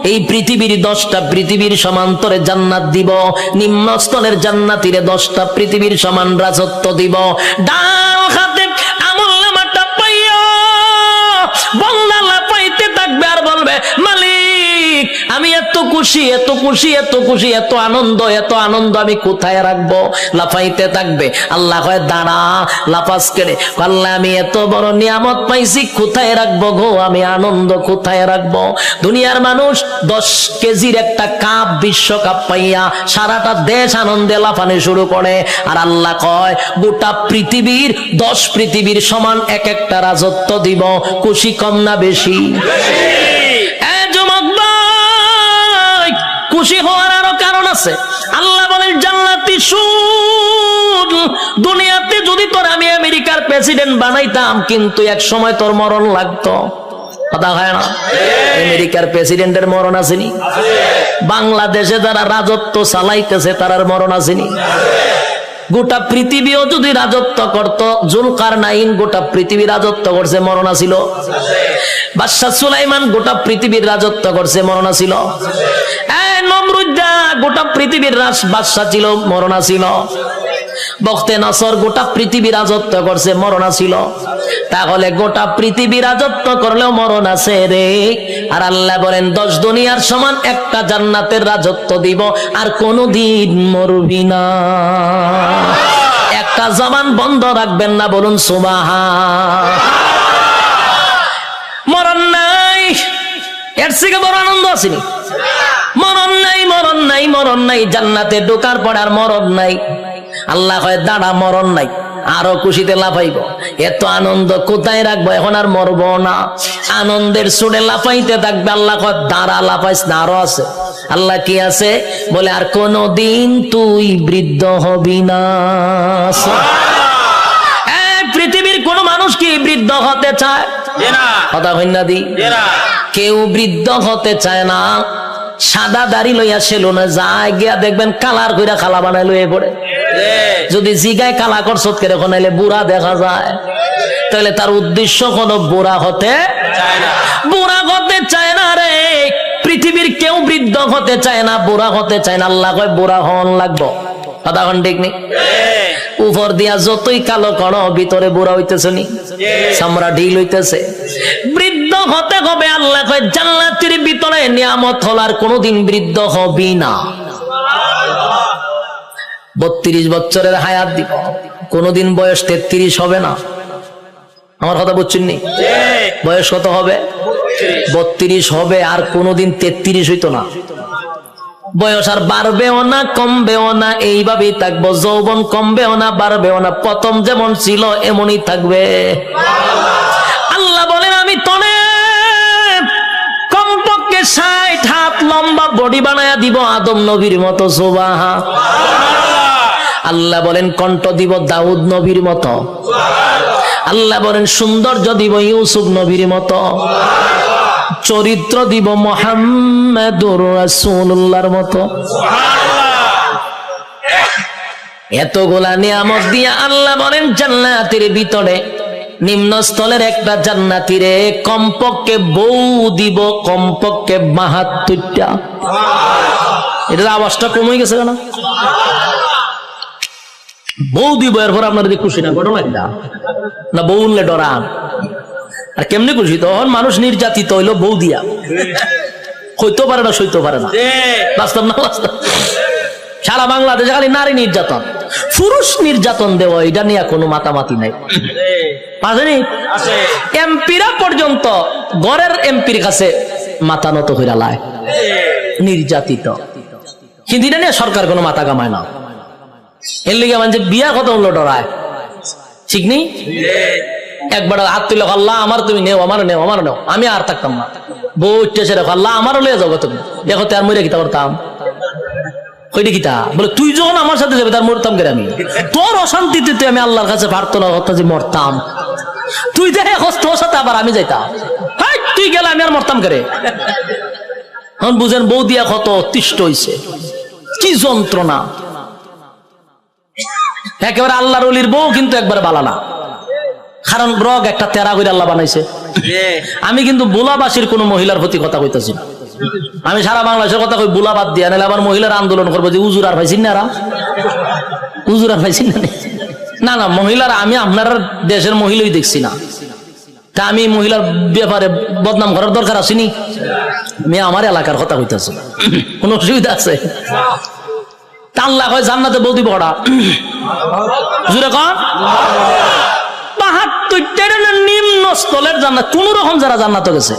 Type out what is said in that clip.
এই পৃথিবীর 10টা পৃথিবীর সমান্তরে জান্নাত দিব, নিম্নস্তরের জান্নাতীরে 10টা পৃথিবীর সমান রাজত্ব দিব। ডান হাতে আমলনামাটা পাইয়া বান্দা লাফাইতে থাকবে আর বলবে, মালিক আমি এত খুশি, এত খুশি, এত খুশি, এত আনন্দ, এত আনন্দ আমি কোথায় রাখবো? লাফাইতে থাকবে। আল্লাহ কয় দাঁড়া, লাফাস করে। আল্লাহ আমি এত বড় নিয়ামত পাইছি, কোথায় রাখবো গো? আমি আনন্দ কোথায় রাখবো? দুনিয়ার মানুষ 10 কেজির একটা কাপ, বিশ্বকাপ পাইয়া সারাটা দেশ আনন্দে লাফানো শুরু করে। আর আল্লাহ কয় গোটা পৃথিবীর 10 পৃথিবীর সমান এক একটা রাজত্ব দিব। খুশি কম না বেশি? খুশি হওয়ার আরো কারণ আছে। আল্লাহ বলেন জান্নাতি শুন, দুনিয়াতে যদি তোর আমি আমেরিকার প্রেসিডেন্ট বানাইতাম, কিন্তু এক সময় তোর মরণ লাগতো। কথা হয় না? আমেরিকার প্রেসিডেন্টের মরণ আসেনি? বাংলাদেশে যারা রাজত্ব চালাইতেছে তারার মরণ আসেনি? গোটা পৃথিবীও যদি রাজত্ব করত, জুলকারনাইন গোটা পৃথিবী রাজত্ব করছে, মরণ ছিল? বাদশা সুলাইমান গোটা পৃথিবীর রাজত্ব করছে, মরণ ছিল? নমরুদ্দা গোটা পৃথিবীর বাদশা ছিল, মরণ ছিল? বখতে নসর গোটা পৃথিবী রাজত্ব করছে, মরণ ছিল? তাহলে গোটা পৃথিবী রাজত্ব করলেও মরণ আছে রে। আর আল্লাহ বলেন 10 দুনিয়ার সমান একটা জান্নাতের রাজত্ব দিব, আর কোনদিন মরবি না। একটা জবান বন্ধ রাখবেন না, বলুন সুবহান। মরণ নাই, এর থেকে বড় আনন্দ আসেনি? মরণ নাই, মরণ নাই, মরণ নাই। জান্নাতে ঢোকার পর আর মরণ নাই। আল্লাহ কয় দাঁড়া, মরণ নাই, আরো খুশিতে লাফাইব। এত আনন্দ কোথায় রাখবো? এখন আর মরবো না। আনন্দের সুরে লাফাইতে থাকবে। আল্লাহ কয় দাঁড়া, লাফাইস না, আরো আছে। আল্লাহ কি আছে? বলে আর কোনদিন তুই বৃদ্ধ হবি না। পৃথিবীর কোন মানুষ কি বৃদ্ধ হতে চায়? কথা হইনা দি, কেউ বৃদ্ধ হতে চায় না। সাদা দাড়ি লইয়া সেলুনে যায়, গিয়া দেখবেন কালার কইরা খালা বানাই লইয়ে পড়ে। যদি জিগায় কালা করছ করে কোনাইলে বুড়া দেখা যায়, তাহলে তার উদ্দেশ্য কোনো বুড়া হতে চায় না। বুড়া হতে চায় না রে। পৃথিবীর কেউ বৃদ্ধ হতে চায় না, বুড়া হতে চায় না। আল্লাহ কয় বুড়া হন লাগবো। কথা কোন ঠিক নেই? উপর দিয়া যতই কালো করো, ভিতরে বুড়া হইতেছে নি, চামড়া ঢিল হইতেছে। বৃদ্ধ হতে হবে। আল্লাহ কয় জান্নাতের ভিতরে নিয়ামত হল, আর কোনদিন বৃদ্ধ হবি না। 32 বছরের হায়াত দিব, কোনদিন বয়স 33 হবে না। আমার কথা বুঝছেন নি? বয়স কত হবে? 32 হবে, আর কোনদিন 33 হইতো না। বয়স আর বাড়বেও না, কমবেও না, এইভাবেই থাকবো। যৌবন কমবেও না, বাড়বেও না। প্রথম যেমন ছিল এমনই থাকবে। আল্লাহ বলেন আমি তনে কমপক্ষে 60 হাত লম্বা বডি বানায়া দিব, আদম নবীর মতো। সুবহান। আল্লাহ বলেন কণ্ঠ দিব দাউদ নবীর মতো। আল্লাহ বলেন সৌন্দর্য দিব ইউসুফ নবীর মতো। চরিত্র দিব মুহাম্মাদুর রাসূলুল্লাহর মতো। এতগুলা নিয়ামত দিয়া আল্লাহ বলেন জান্নাতের ভিতরে নিম্নস্থলের একটা জান্নাতীরে কমপক্ষে বউ দিব, কমপক্ষে 72টা। এটার আওয়াজটা কমে গেছে কেন? বউ দিব, এরপর আপনার খুশি না? ঘটনা না বউ উঠলে ডরান? আর কেমনি খুশি? তখন মানুষ নির্যাতিত হইলো বউ দিয়া, হইতে পারে না, সইতে পারে না। বাস্তব না? বাস্তব। সারা বাংলাদেশে খালি নারী নির্যাতন, পুরুষ নির্যাতন দেওয়া, এটা নিয়ে কোনো মাতামাতি নাই। এমপিরা পর্যন্ত ঘরের এমপির কাছে মাথা নত হইরা লায়, নির্যাতিত। কিন্তু এটা নিয়ে সরকার কোনো মাথা কামায় না। এর লিগে মানে বিয়া কত হলো ডরায়, ঠিক নেই? একবার হাত তুলে আল্লাহ আমার তুমি নেও, আমার নেও, আমার নেও, আমি আর থাকতাম না। বউ উঠতেছে দেখো আল্লাহ আমারও লিয়ে যাবো, তুমি দেখো তো আর মরে কিতা করতাম। কইটা কিতা বলে তুই যখন আমার সাথে যাবে তার মরতাম কে? আমি তোর অশান্তিতে তুই আমি আল্লাহর কাছে প্রার্থনা করতাম যে মরতাম, তুই দেখে তোর সাথে আবার আমি যাইতাম। তুই গেলে আমি আর মরতাম কে? এখন বুঝেন বউ দিয়া কত অতিষ্ঠ হইছে, কি যন্ত্রণা। একেবারে আল্লাহর ওলির বউ কিন্তু একবারে বালা না, কারণ রগ একটা তেরা করে আল্লাহ বানাইছে। আমি কিন্তু বোলাবাসীর কোন মহিলার প্রতি কথা কইতেছি না, আমি সারা বাংলাদেশের কথা কই বুলা বাদ দিয়া নাহলে আবার মহিলার আন্দোলন করবো যে উজুর আর পাইছেন না এরা উজুর আর পাইছেন না না মহিলারা আমি আপনার দেশের মহিলাই দেখছি না তা আমি মহিলার ব্যাপারে বদনাম করার দরকার আসেনি আমি আমার এলাকার কথা কইতাছি কোন অসুবিধা আছে আল্লাহ হয় জান্নাতে বলতে বড়া জুড়ে কন ৭২ নিম্ন স্থলের জান্নাত কোন রকম যারা জান্নাতে গেছে